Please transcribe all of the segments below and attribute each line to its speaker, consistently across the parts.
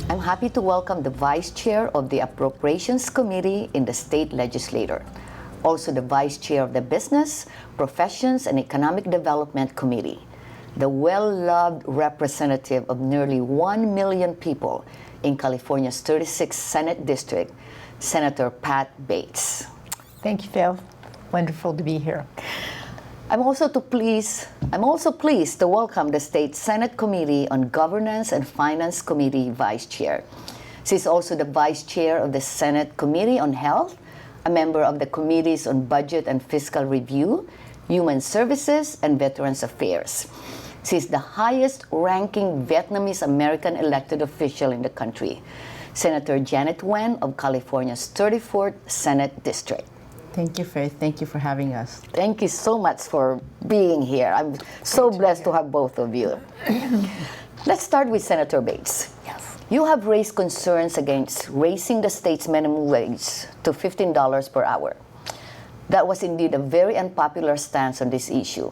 Speaker 1: I'm happy to welcome the Vice Chair of the Appropriations Committee in the State Legislature, also the Vice Chair of the Business, Professions, and Economic Development Committee, the well-loved representative of nearly 1 million people in California's 36th Senate District, Senator Pat Bates.
Speaker 2: Thank you, Phil. Wonderful to be here.
Speaker 1: I'm also pleased to welcome the State Senate Committee on Governance and Finance Committee Vice Chair. She's also the Vice Chair of the Senate Committee on Health, a member of the Committees on Budget and Fiscal Review, Human Services, and Veterans Affairs. She's the highest-ranking Vietnamese American elected official in the country, Senator Janet Nguyen of California's 34th Senate District.
Speaker 3: Thank you, Faith. Thank you for having us.
Speaker 1: Thank you so much for being here. I'm so blessed to have both of you. Let's start with Senator Bates.
Speaker 2: Yes.
Speaker 1: You have raised concerns against raising the state's minimum wage to $15 per hour. That was indeed a very unpopular stance on this issue.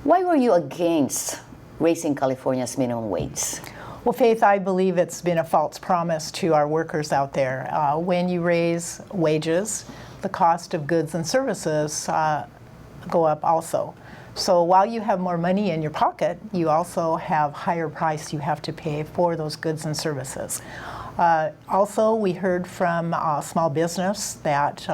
Speaker 1: Why were you against raising California's minimum wage?
Speaker 2: Well, Faith, I believe it's been a false promise to our workers out there. When you raise wages, the cost of goods and services go up also. So while you have more money in your pocket, you also have higher price you have to pay for those goods and services. Also, we heard from small business that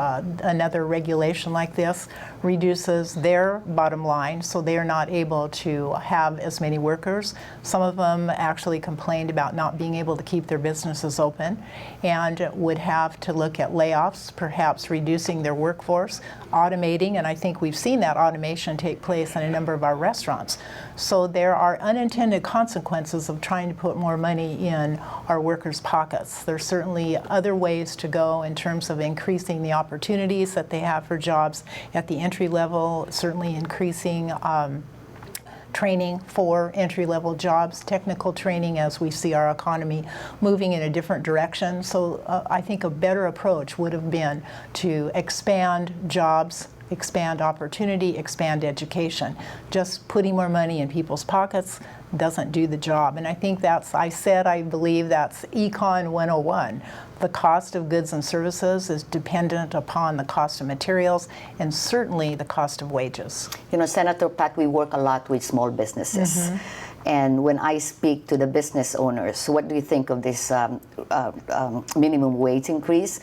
Speaker 2: another regulation like this reduces their bottom line, so they are not able to have as many workers. Some of them actually complained about not being able to keep their businesses open and would have to look at layoffs, perhaps reducing their workforce, automating, and I think we've seen that automation take place in a number of our restaurants. So there are unintended consequences of trying to put more money in our workers' pockets. There's certainly other ways to go in terms of increasing the opportunities that they have for jobs at the entry level, certainly increasing training for entry-level jobs, technical training as we see our economy moving in a different direction. So I think a better approach would have been to expand jobs, expand opportunity, expand education. Just putting more money in people's pockets doesn't do the job. And I think I believe that's Econ 101. The cost of goods and services is dependent upon the cost of materials and certainly the cost of wages.
Speaker 1: You know, Senator Pat, we work a lot with small businesses. Mm-hmm. And when I speak to the business owners, what do you think of this minimum wage increase?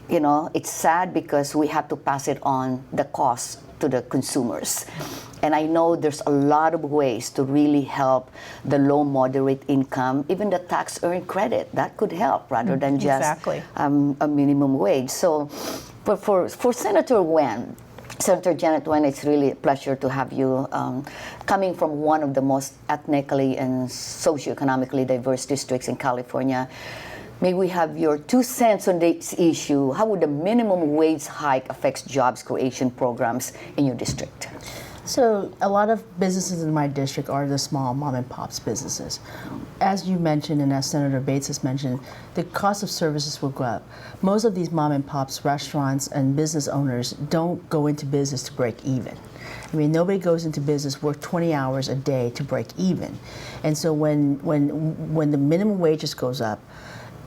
Speaker 1: You know, it's sad because we have to pass it on the cost to the consumers. And I know there's a lot of ways to really help the low moderate income, even the tax earned credit, that could help rather than just
Speaker 2: exactly.
Speaker 1: A minimum wage. So for Senator Nguyen, Senator Janet Nguyen, it's really a pleasure to have you coming from one of the most ethnically and socioeconomically diverse districts in California. May we have your 2 cents on this issue? How would the minimum wage hike affect jobs creation programs in your district?
Speaker 3: So a lot of businesses in my district are the small mom and pops businesses. As you mentioned and as Senator Bates has mentioned, the cost of services will go up. Most of these mom and pops restaurants and business owners don't go into business to break even. I mean, nobody goes into business, work 20 hours a day to break even. And so when the minimum wages goes up,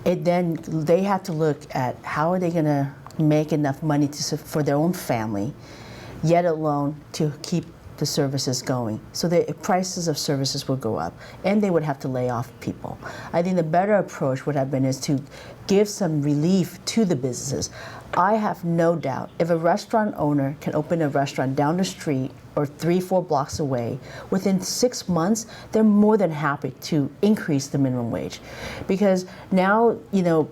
Speaker 3: then they have to look at how are they going to make enough money for their own family, yet alone to keep the services going. So the prices of services will go up, and they would have to lay off people. I think the better approach would have been is to give some relief to the businesses. I have no doubt if a restaurant owner can open a restaurant down the street or 3-4 blocks away, within 6 months, they're more than happy to increase the minimum wage, because now, you know,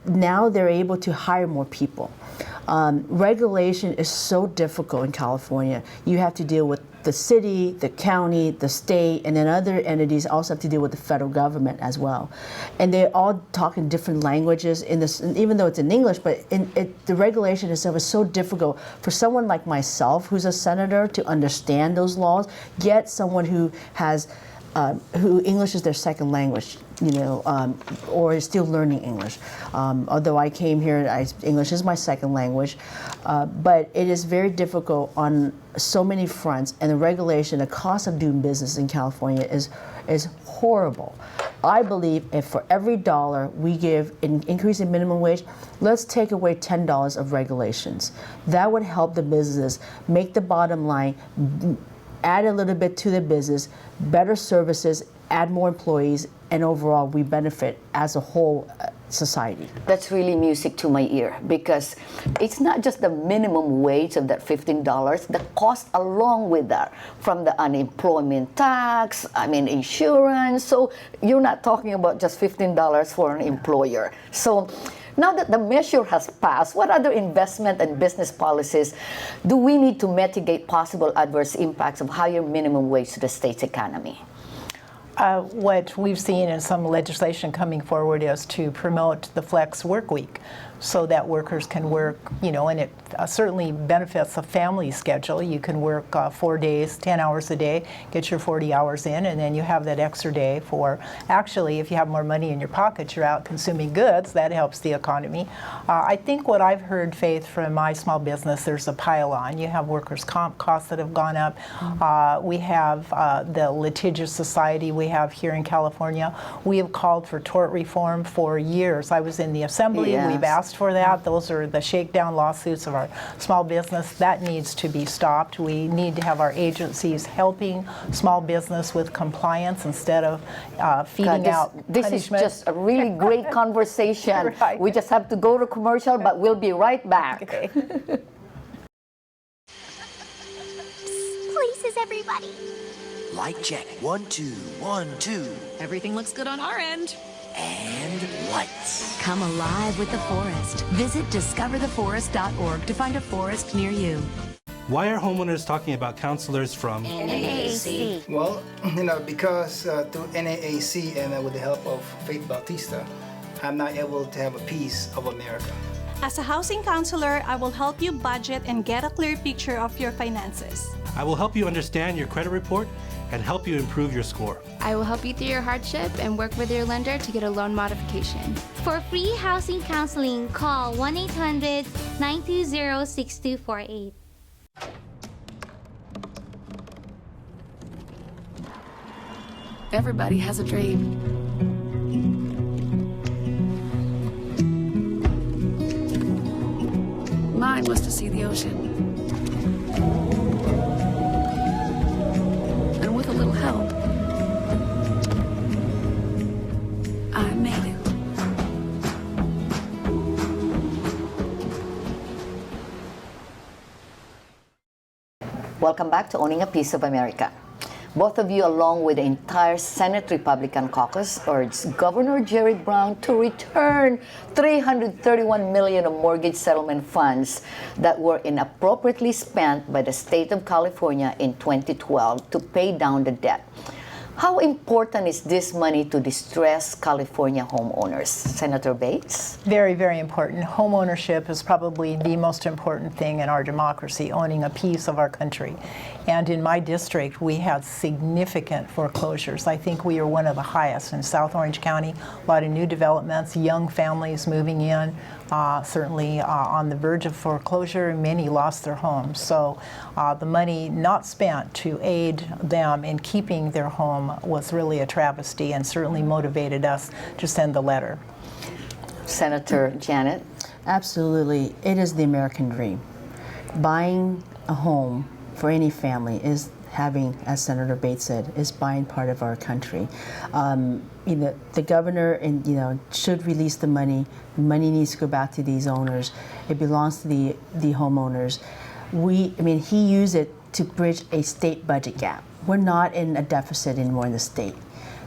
Speaker 3: now they're able to hire more people. Regulation is so difficult in California. You have to deal with the city, the county, the state, and then other entities also have to deal with the federal government as well. And they all talk in different languages, even though it's in English, but the regulation itself is so difficult for someone like myself, who's a senator, to understand those laws, yet someone who has who English is their second language, or is still learning English. Although I came here, English is my second language, but it is very difficult on so many fronts, and the regulation, the cost of doing business in California is horrible. I believe if for every dollar we give an increase in minimum wage, let's take away $10 of regulations. That would help the businesses make the bottom line, add a little bit to the business, better services, add more employees, and overall we benefit as a whole society.
Speaker 1: That's really music to my ear, because it's not just the minimum wage of that $15, the cost along with that, from the unemployment tax, insurance. So you're not talking about just $15 for an employer. So now that the measure has passed, what other investment and business policies do we need to mitigate possible adverse impacts of higher minimum wage to the state's economy?
Speaker 2: What we've seen in some legislation coming forward is to promote the flex work week, so that workers can work, and it certainly benefits a family schedule. You can work 4 days, 10 hours a day, get your 40 hours in, and then you have that extra day for, actually, if you have more money in your pocket, you're out consuming goods. That helps the economy. I think what I've heard, Faith, from my small business, there's a pile-on. You have workers' comp costs that have gone up. We have the litigious society we have here in California. We have called for tort reform for years. I was in the assembly.
Speaker 1: Yes.
Speaker 2: We've asked for that. Those are the shakedown lawsuits of our small business. That needs to be stopped. We need to have our agencies helping small business with compliance instead of feeding out
Speaker 1: This is
Speaker 2: punishment.
Speaker 1: just a really great conversation.
Speaker 2: Right.
Speaker 1: We just have to go to commercial, but we'll be right back.
Speaker 2: Okay.
Speaker 4: Places, everybody.
Speaker 5: Light check. 1, 2, 1, 2.
Speaker 6: Everything looks good on our end.
Speaker 5: And lights.
Speaker 4: Come alive with the forest. Visit discovertheforest.org to find a forest near you.
Speaker 7: Why are homeowners talking about counselors from
Speaker 4: NAAC.
Speaker 8: Well, because through NAAC and with the help of Faith Bautista, I'm now able to have a piece of America.
Speaker 9: As a housing counselor, I will help you budget and get a clear picture of your finances.
Speaker 7: I will help you understand your credit report and help you improve your score.
Speaker 10: I will help you through your hardship and work with your lender to get a loan modification.
Speaker 4: For free housing counseling, call 1-800-920-6248.
Speaker 6: Everybody has a dream. Mine was to see the ocean. And with a little help, I made it.
Speaker 1: Welcome back to Owning a Piece of America. Both of you, along with the entire Senate Republican caucus, urged Governor Jerry Brown to return $331 million of mortgage settlement funds that were inappropriately spent by the state of California in 2012 to pay down the debt. How important is this money to distressed California homeowners? Senator Bates?
Speaker 2: Very, very important. Home ownership is probably the most important thing in our democracy, owning a piece of our country. And in my district, we had significant foreclosures. I think we are one of the highest in South Orange County. A lot of new developments, young families moving in, certainly on the verge of foreclosure. Many lost their homes. So the money not spent to aid them in keeping their home was really a travesty, and certainly motivated us to send the letter.
Speaker 1: Senator Janet?
Speaker 3: Absolutely. It is the American dream. Buying a home for any family is having, as Senator Bates said, is buying part of our country. The governor should release the money. Money needs to go back to these owners. It belongs to the homeowners. He used it to bridge a state budget gap. We're not in a deficit anymore in the state.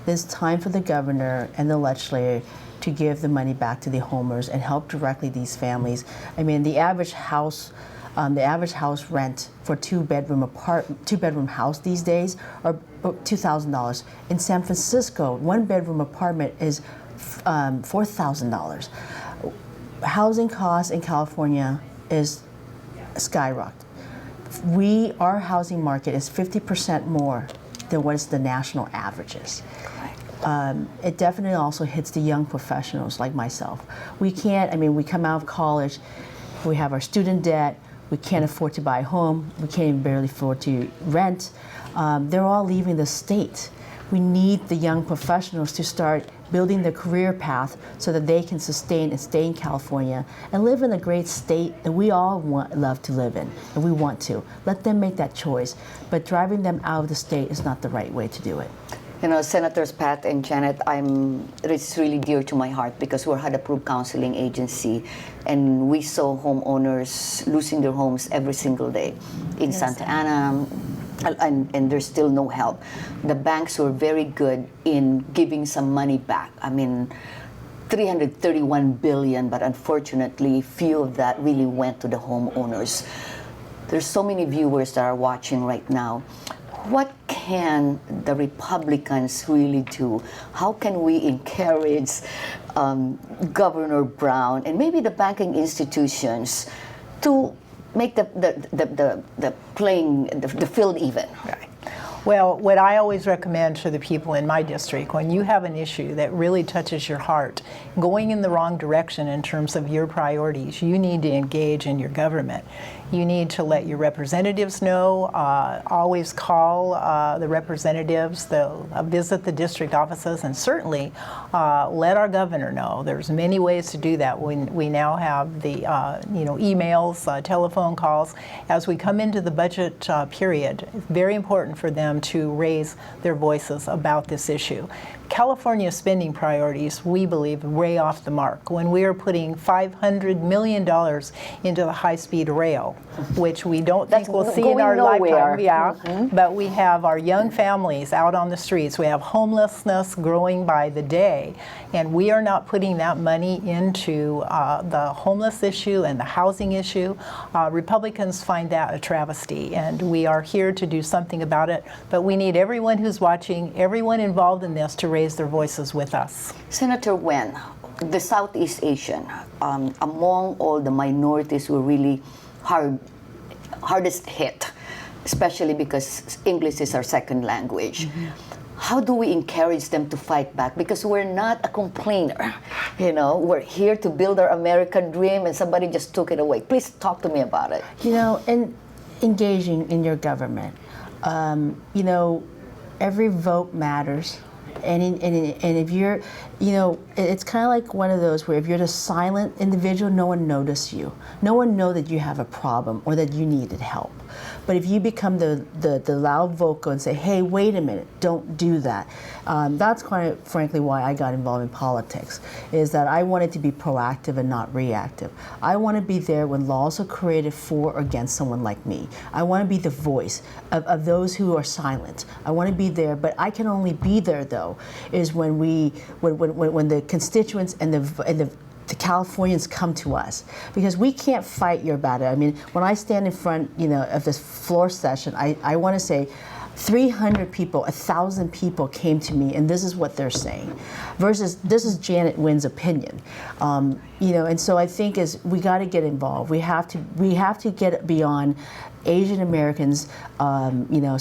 Speaker 3: It's time for the governor and the legislature to give the money back to the homeowners and help directly these families. The average house rent for two-bedroom house these days are $2,000. In San Francisco, one-bedroom apartment is $4,000. Housing costs in California is skyrocketed. Our housing market is 50% more than what is the national averages. It definitely also hits the young professionals like myself. We can't, I mean, we come out of college, we have our student debt, we can't afford to buy a home, we can't even barely afford to rent. They're all leaving the state. We need the young professionals to start building their career path so that they can sustain and stay in California and live in a great state that we all love to live in, and we want to. Let them make that choice, but driving them out of the state is not the right way to do it.
Speaker 1: You know, Senators Pat and Janet, it's really dear to my heart because we're HUD-approved counseling agency, and we saw homeowners losing their homes every single day in Santa Ana, and there's still no help. The banks were very good in giving some money back. I mean, $331 billion, but unfortunately, few of that really went to the homeowners. There's so many viewers that are watching right now. What can the Republicans really do? How can we encourage Governor Brown and maybe the banking institutions to make the field even?
Speaker 2: Right. Well, what I always recommend to the people in my district, when you have an issue that really touches your heart, going in the wrong direction in terms of your priorities, you need to engage in your government. You need to let your representatives know. Always call the representatives. They'll visit the district offices, and certainly let our governor know. There's many ways to do that. We now have the emails, telephone calls. As we come into the budget period, it's very important for them to raise their voices about this issue. California's spending priorities, we believe, way off the mark. When we are putting $500 million into the high-speed rail, which we don't think we'll see in our lifetime, but we have our young families out on the streets. We have homelessness growing by the day, and we are not putting that money into the homeless issue and the housing issue. Republicans find that a travesty, and we are here to do something about it, but we need everyone who's watching, everyone involved in this to raise their voices with us.
Speaker 1: Senator Wen, the Southeast Asian, among all the minorities were really hardest hit, especially because English is our second language. How do we encourage them to fight back? Because we're not a complainer, you know, we're here to build our American dream and somebody just took it away. Please talk to me about it.
Speaker 3: You know, and engaging in your government, you know, every vote matters. And if you're, you know, it's kind of like one of those where if you're the silent individual, no one notices you. No one knows that you have a problem or that you needed help. But if you become the loud vocal and say, hey, wait a minute, don't do that. That's kind of, frankly, why I got involved in politics, is that I wanted to be proactive and not reactive. I want to be there when laws are created for or against someone like me. I want to be the voice of those who are silent. I want to be there, but I can only be there, though, is when the constituents and the Californians come to us, because we can't fight your battle. I mean, when I stand in front, you know, of this floor session, I want to say 300 people, 1,000 people came to me, and this is what they're saying, versus this is Janet Wynn's opinion. You know, and so I think we got to get involved. We have to get beyond Asian Americans, you know,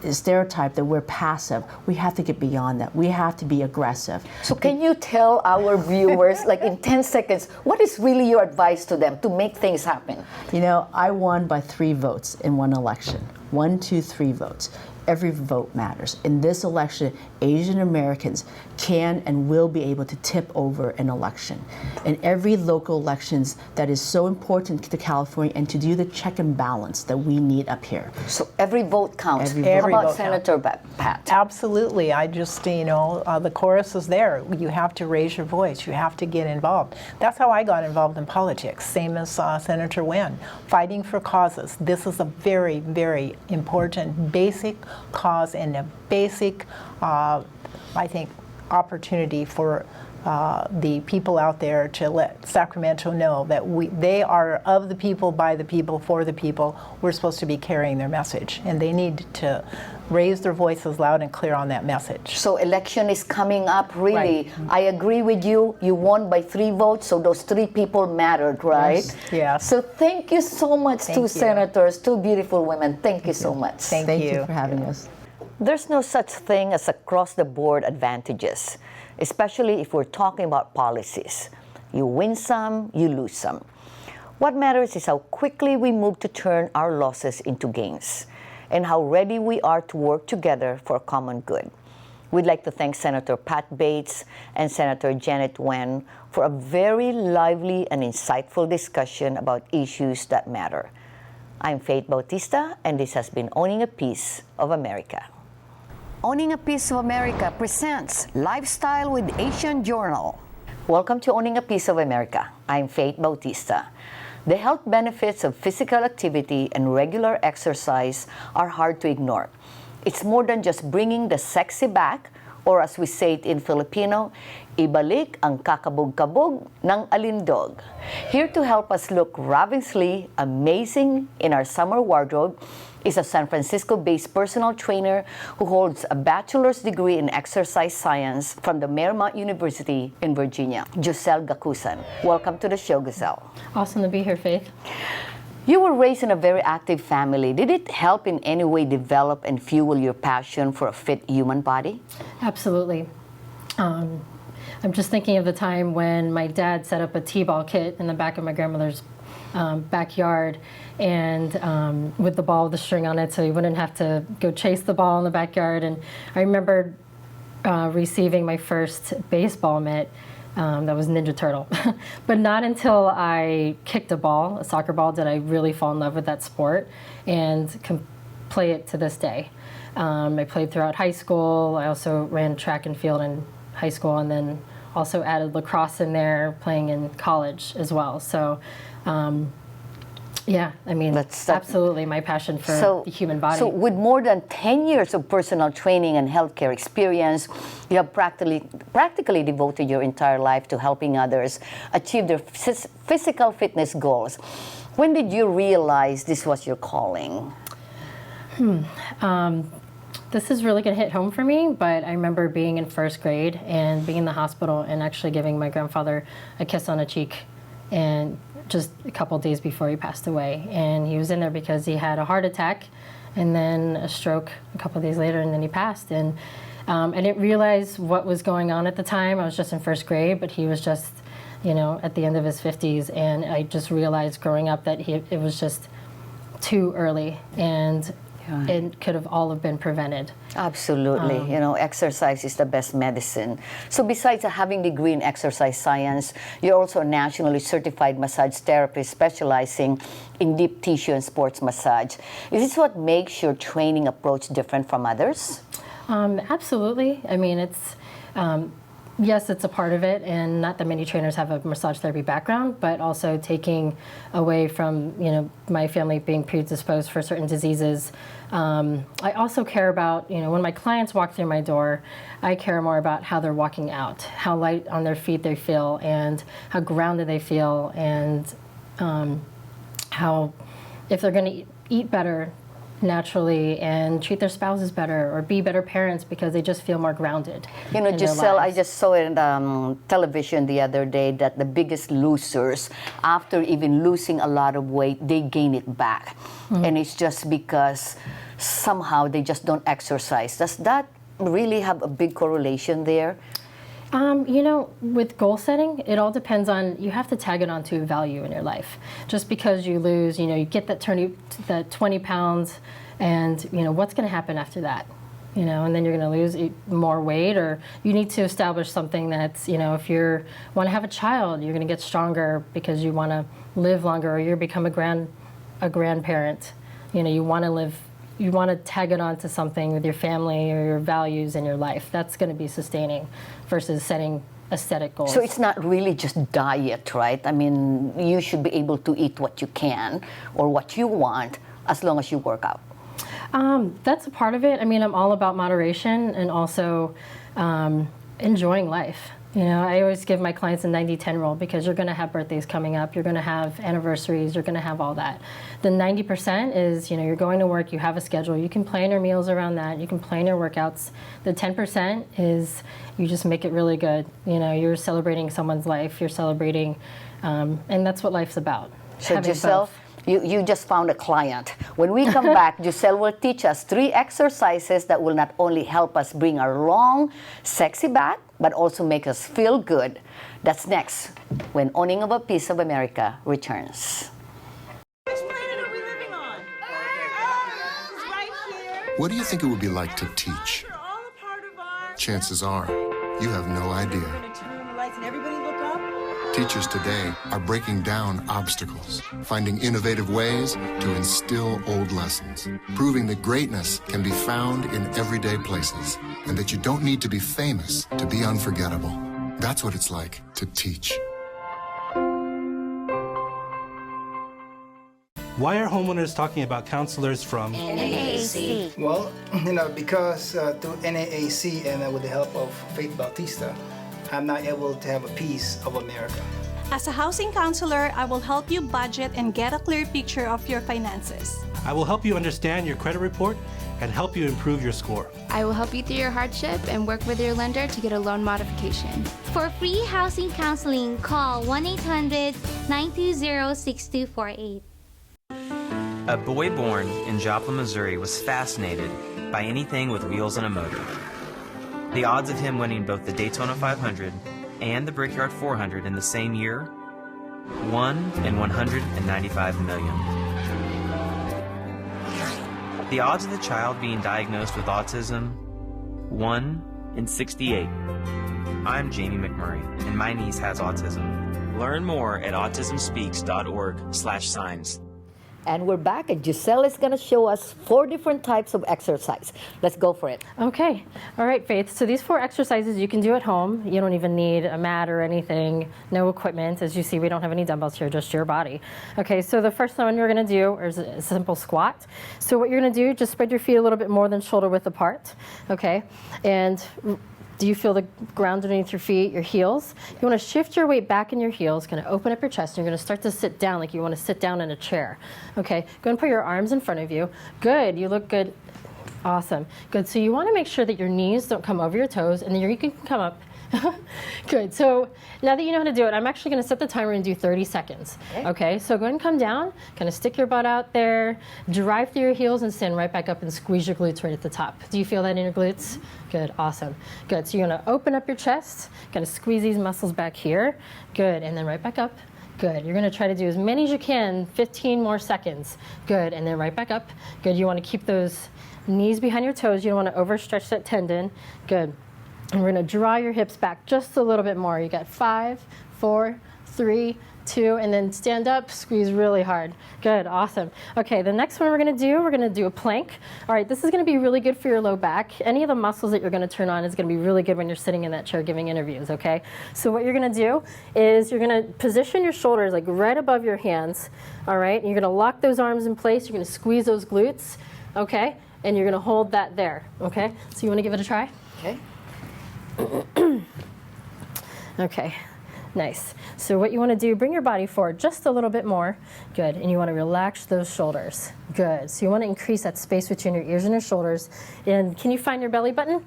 Speaker 3: stereotype that we're passive. We have to get beyond that. We have to be aggressive.
Speaker 1: So can you tell our viewers, like in 10 seconds, what is really your advice to them to make things happen?
Speaker 3: You know, I won by 3 votes in one election. 1, 2, 3 votes. Every vote matters. In this election, Asian Americans can and will be able to tip over an election. In every local elections, that is so important to California, and to do the check and balance that we need up here.
Speaker 1: So every vote counts.
Speaker 3: Every
Speaker 1: How
Speaker 3: vote
Speaker 1: about
Speaker 3: counts.
Speaker 1: Senator Pat?
Speaker 2: Absolutely. I just, you know, the chorus is there. You have to raise your voice. You have to get involved. That's how I got involved in politics, same as Senator Wen, fighting for causes. This is a very, very important, basic cause and a basic, I think, opportunity for the people out there to let Sacramento know that they are of the people, by the people, for the people. We're supposed to be carrying their message, and they need to raise their voices loud and clear on that message.
Speaker 1: So election is coming up, really.
Speaker 2: Right.
Speaker 1: I agree with you. You won by 3 votes, so those 3 people mattered, right?
Speaker 2: Yes. Yes.
Speaker 1: So thank you so much
Speaker 2: Thank
Speaker 1: to
Speaker 2: you.
Speaker 1: senators, 2 beautiful women. Thank you so much.
Speaker 2: Thank you
Speaker 3: for having us.
Speaker 1: There's no such thing as across-the-board advantages, especially if we're talking about policies. You win some, you lose some. What matters is how quickly we move to turn our losses into gains, and how ready we are to work together for a common good. We'd like to thank Senator Pat Bates and Senator Janet Wen for a very lively and insightful discussion about issues that matter. I'm Faith Bautista, and this has been Owning a Piece of America. Owning a Piece of America presents Lifestyle with Asian Journal. Welcome to Owning a Piece of America. I'm Faith Bautista. The health benefits of physical activity and regular exercise are hard to ignore. It's more than just bringing the sexy back, or as we say it in Filipino, ibalik ang kakabog-kabog ng alindog. Here to help us look ravishingly amazing in our summer wardrobe is a San Francisco-based personal trainer who holds a bachelor's degree in exercise science from the Marymount University in Virginia, Giselle Gacusan. Welcome to the show, Giselle.
Speaker 11: Awesome to be here, Faith.
Speaker 1: You were raised in a very active family. Did it help in any way develop and fuel your passion for a fit human body?
Speaker 11: Absolutely. I'm just thinking of the time when my dad set up a t-ball kit in the back of my grandmother's backyard, and with the ball with the string on it, so he wouldn't have to go chase the ball in the backyard. And I remember receiving my first baseball mitt that was Ninja Turtle. But not until I kicked a ball, a soccer ball, did I really fall in love with that sport and can play it to this day. I played throughout high school. I also ran track and field in high school, and then also added lacrosse in there, playing in college as well. So yeah, I mean, that's absolutely my passion for the human body.
Speaker 1: So with more than 10 years of personal training and healthcare experience, you have practically devoted your entire life to helping others achieve their physical fitness goals. When did you realize this was your calling?
Speaker 11: This is really going to hit home for me, but I remember being in first grade and being in the hospital and actually giving my grandfather a kiss on the cheek, and just a couple days before he passed away. And he was in there because he had a heart attack and then a stroke a couple days later, and then he passed. And I didn't realize what was going on at the time. I was just in first grade, but he was just, you know, at the end of his 50s. And I just realized growing up that it was just too early, and it could have all have been prevented.
Speaker 1: Absolutely. You know, exercise is the best medicine. So besides having a degree in exercise science, you're also a nationally certified massage therapist specializing in deep tissue and sports massage. Is this what makes your training approach different from others?
Speaker 11: Absolutely. I mean, it's yes, it's a part of it, and not that many trainers have a massage therapy background, but also taking away from, you know, my family being predisposed for certain diseases. I also care about, you know, when my clients walk through my door, I care more about how they're walking out, how light on their feet they feel, and how grounded they feel, and how, if they're going to eat better naturally and treat their spouses better or be better parents because they just feel more grounded.
Speaker 1: You know, Giselle, I just saw in television the other day that the biggest losers, after even losing a lot of weight, they gain it back. And it's just because somehow they just don't exercise. Does that really have a big correlation there?
Speaker 11: You know, with goal setting, it all depends on, you have to tag it onto value in your life. Just because you lose, you know, you get that 20 pounds, and, you know, what's going to happen after that? You know, and then you're going to lose more weight, or you need to establish something that's, you know, if you want to have a child, you're going to get stronger because you want to live longer, or you become a grandparent. You know, you want to tag it onto something with your family or your values in your life. That's going to be sustaining versus setting aesthetic goals.
Speaker 1: So it's not really just diet, right? I mean, you should be able to eat what you can or what you want as long as you work out.
Speaker 11: That's a part of it. I mean, I'm all about moderation and also enjoying life. You know, I always give my clients a 90-10 rule because you're going to have birthdays coming up, you're going to have anniversaries, you're going to have all that. The 90% is, you know, you're going to work, you have a schedule, you can plan your meals around that, you can plan your workouts. The 10% is you just make it really good. You know, you're celebrating someone's life, you're celebrating, and that's what life's about.
Speaker 1: So Giselle, you just found a client. When we come back, Giselle will teach us 3 exercises that will not only help us bring our long, sexy back, but also make us feel good. That's next, when Owning of a Piece of America returns.
Speaker 12: What do you think it would be like to teach? Chances are, you have no idea. Teachers today are breaking down obstacles, finding innovative ways to instill old lessons, proving that greatness can be found in everyday places, and that you don't need to be famous to be unforgettable. That's what it's like to teach.
Speaker 7: Why are homeowners talking about counselors from
Speaker 8: NAAC? Well, you know, because through NAAC and with the help of Bautista, I'm now able to have a piece of America.
Speaker 9: As a housing counselor, I will help you budget and get a clear picture of your finances.
Speaker 7: I will help you understand your credit report and help you improve your score.
Speaker 10: I will help you through your hardship and work with your lender to get a loan modification.
Speaker 13: For free housing counseling, call 1-800-920-6248.
Speaker 14: A boy born in Joplin, Missouri was fascinated by anything with wheels and a motor. The odds of him winning both the Daytona 500 and the Brickyard 400 in the same year, 1 in 195 million. The odds of the child being diagnosed with autism, 1 in 68. I'm Jamie McMurray, and my niece has autism. Learn more at autismspeaks.org/signs.
Speaker 1: And we're back, and Giselle is going to show us 4 different types of exercise. Let's go for it.
Speaker 11: Okay. All right, Faith. So these 4 exercises you can do at home. You don't even need a mat or anything, no equipment. As you see, we don't have any dumbbells here, just your body. Okay, so the first one we're going to do is a simple squat. So what you're going to do, just spread your feet a little bit more than shoulder width apart. Okay, and do you feel the ground underneath your feet, your heels? You want to shift your weight back in your heels, kind of open up your chest, and you're going to start to sit down like you want to sit down in a chair. Okay, go and put your arms in front of you. Good, you look good. Awesome, good. So you want to make sure that your knees don't come over your toes, and then you can come up. Good, so now that you know how to do it, I'm actually going to set the timer and do 30 seconds. Okay, so go ahead and come down, kind of stick your butt out there, drive through your heels and stand right back up and squeeze your glutes right at the top. Do you feel that in your glutes? Good, awesome. Good, so you're going to open up your chest, kind of squeeze these muscles back here. Good, and then right back up. Good, you're going to try to do as many as you can, 15 more seconds. Good, and then right back up. Good, you want to keep those knees behind your toes. You don't want to overstretch that tendon. Good. And we're going to draw your hips back just a little bit more. You got 5, 4, 3, 2, and then stand up, squeeze really hard. Good, awesome. Okay, the next one we're going to do a plank. All right, this is going to be really good for your low back. Any of the muscles that you're going to turn on is going to be really good when you're sitting in that chair giving interviews, okay? So what you're going to do is you're going to position your shoulders like right above your hands, all right? And you're going to lock those arms in place. You're going to squeeze those glutes, okay? And you're going to hold that there, okay? So you want to give it a try?
Speaker 1: Okay.
Speaker 11: Okay, nice. So what you want to do, bring your body forward just a little bit more. Good, and you want to relax those shoulders. Good, so you want to increase that space between your ears and your shoulders. And can you find your belly button?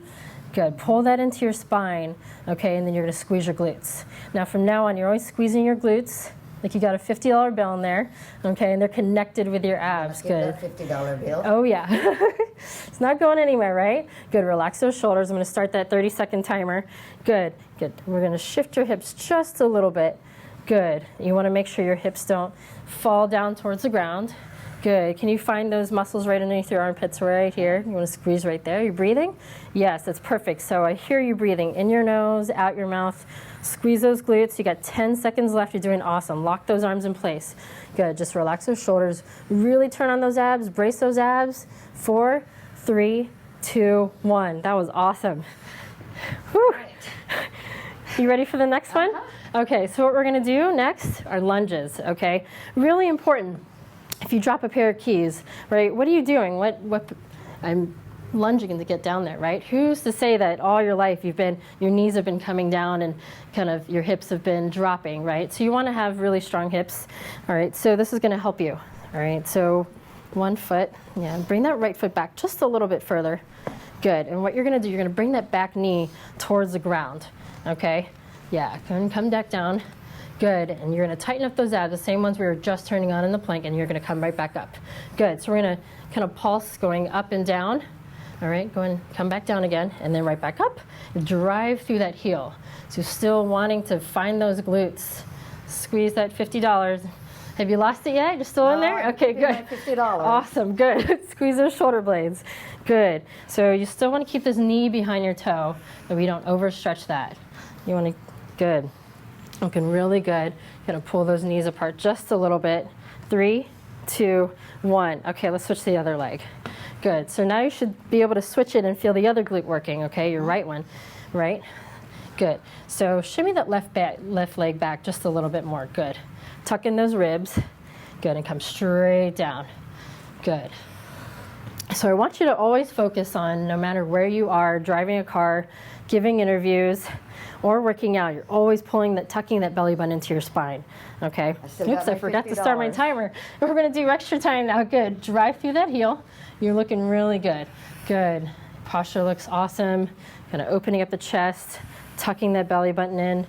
Speaker 11: Good, pull that into your spine. Okay, and then you're going to squeeze your glutes. Now from now on, you're always squeezing your glutes. Like you got a $50 bill in there, okay, and they're connected with your abs. Good.
Speaker 1: $50 bill.
Speaker 11: Oh yeah, it's not going anywhere, right? Good, relax those shoulders. I'm gonna start that 30-second timer. Good, good. We're gonna shift your hips just a little bit. Good, you wanna make sure your hips don't fall down towards the ground. Good, can you find those muscles right underneath your armpits right here? You wanna squeeze right there. You breathing? Yes, that's perfect. So I hear you breathing in your nose, out your mouth. Squeeze those glutes. You got 10 seconds left. You're doing awesome. Lock those arms in place. Good. Just relax those shoulders. Really turn on those abs. Brace those abs. 4, 3, 2, 1. That was awesome. Whew. You ready for the next one? Okay, so what we're going to do next are lunges, okay? Really important. If you drop a pair of keys, right, what are you doing? lunging to get down there, right? Who's to say that all your life your knees have been coming down and kind of your hips have been dropping, right? So you want to have really strong hips, all right? So this is going to help you, all right? So 1 foot, yeah, bring that right foot back just a little bit further. Good, and what you're going to do, you're going to bring that back knee towards the ground, okay? Yeah, come back down. Good, and you're going to tighten up those abs, the same ones we were just turning on in the plank, and you're going to come right back up. Good, so we're going to kind of pulse going up and down. All right, come back down again, and then right back up. Drive through that heel. So still wanting to find those glutes. Squeeze that $50. Have you lost it yet? You're still in there? Okay, good.
Speaker 1: $50.
Speaker 11: Awesome, good. Squeeze those shoulder blades. Good. So you still want to keep this knee behind your toe, but we don't overstretch that. You want to, good. Looking really good. Gonna pull those knees apart just a little bit. 3, 2, 1. Okay, let's switch to the other leg. Good, so now you should be able to switch it and feel the other glute working, okay, your right one, right? Good, so shimmy that left leg back just a little bit more, good. Tuck in those ribs, good, and come straight down, good. So I want you to always focus on, no matter where you are, driving a car, giving interviews, or working out, you're always tucking that belly button into your spine, okay? Oops, I forgot to start my timer. We're gonna do extra time now, good. Drive through that heel. You're looking really good. Good. Posture looks awesome. Kind of opening up the chest, tucking that belly button in.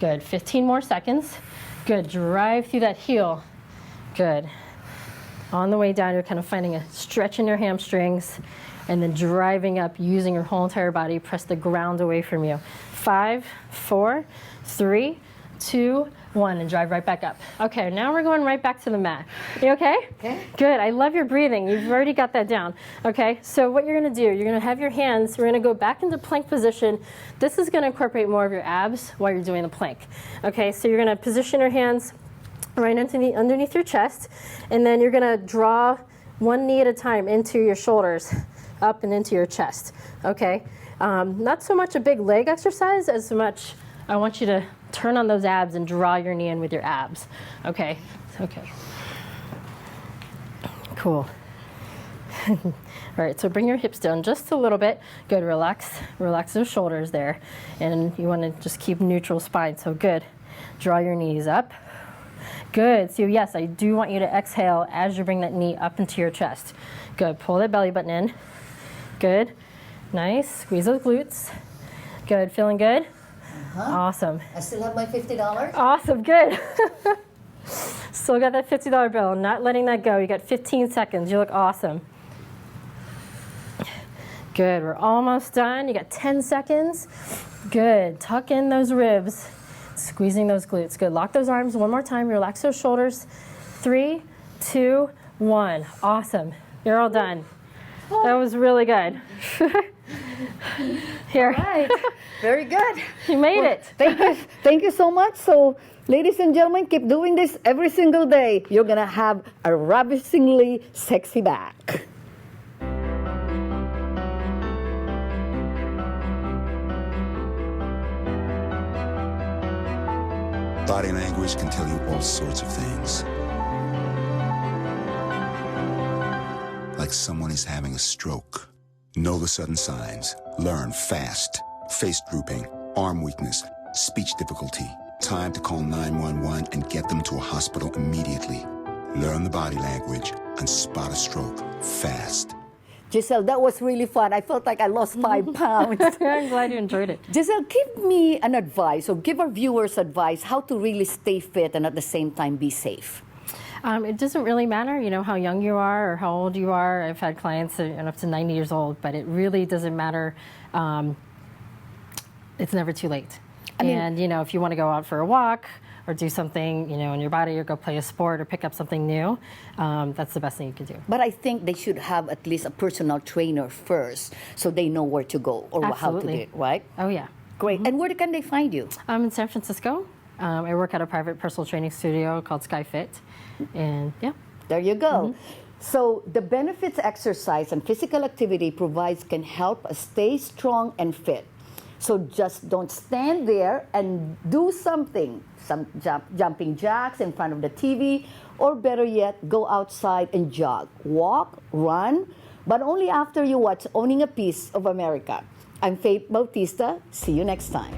Speaker 11: Good. 15 more seconds. Good. Drive through that heel. Good. On the way down, you're kind of finding a stretch in your hamstrings and then driving up using your whole entire body. Press the ground away from you. 5, 4, 3, 2, 1, and drive right back up. Okay, now we're going right back to the mat. You okay?
Speaker 1: Okay.
Speaker 11: Good, I love your breathing. You've already got that down. Okay, so what you're gonna do, you're gonna have your hands, we're gonna go back into plank position. This is gonna incorporate more of your abs while you're doing the plank. Okay, so you're gonna position your hands right underneath your chest, and then you're gonna draw one knee at a time into your shoulders, up and into your chest, okay? Not so much a big leg exercise as much I want you to turn on those abs and draw your knee in with your abs. Okay, okay. Cool. All right, so bring your hips down just a little bit. Good, relax those shoulders there. And you wanna just keep neutral spine, so good. Draw your knees up. Good, so yes, I do want you to exhale as you bring that knee up into your chest. Good, pull that belly button in. Good, nice, squeeze those glutes. Good, feeling good? Awesome.
Speaker 1: I still have my $50.
Speaker 11: Awesome, good. Still got that $50 bill, not letting that go. You got 15 seconds, you look awesome. Good, we're almost done. You got 10 seconds. Good, tuck in those ribs, squeezing those glutes. Good, lock those arms one more time, relax those shoulders. 3, 2, 1, awesome. You're all done. That was really good. Here.
Speaker 1: All right. Very good.
Speaker 11: You made it.
Speaker 1: Thank you so much. So, ladies and gentlemen, keep doing this every single day. You're going to have a ravishingly sexy back.
Speaker 15: Body language can tell you all sorts of things. Like someone is having a stroke. Know the sudden signs. Learn fast. Face drooping, arm weakness, speech difficulty. Time to call 911 and get them to a hospital immediately. Learn the body language and spot a stroke fast.
Speaker 1: Giselle, that was really fun. I felt like I lost 5 pounds.
Speaker 11: I'm glad you enjoyed it.
Speaker 1: Giselle, give me an advice, or give our viewers advice, how to really stay fit and at the same time be safe.
Speaker 11: It doesn't really matter, you know, how young you are or how old you are. I've had clients that are up to 90 years old, but it really doesn't matter. It's never too late. And, you know, if you want to go out for a walk or do something, you know, in your body or go play a sport or pick up something new, that's the best thing you can do.
Speaker 1: But I think they should have at least a personal trainer first so they know where to go or how to do it, right?
Speaker 11: Oh, yeah.
Speaker 1: Great. And where can they find you?
Speaker 11: I'm in San Francisco. I work at a private personal training studio called SkyFit. And, yeah.
Speaker 1: There you go. So the benefits exercise and physical activity provides can help us stay strong and fit. So just don't stand there and do something, some jumping jacks in front of the TV, or better yet, go outside and jog. Walk, run, but only after you watch Owning a Piece of America. I'm Faith Bautista. See you next time.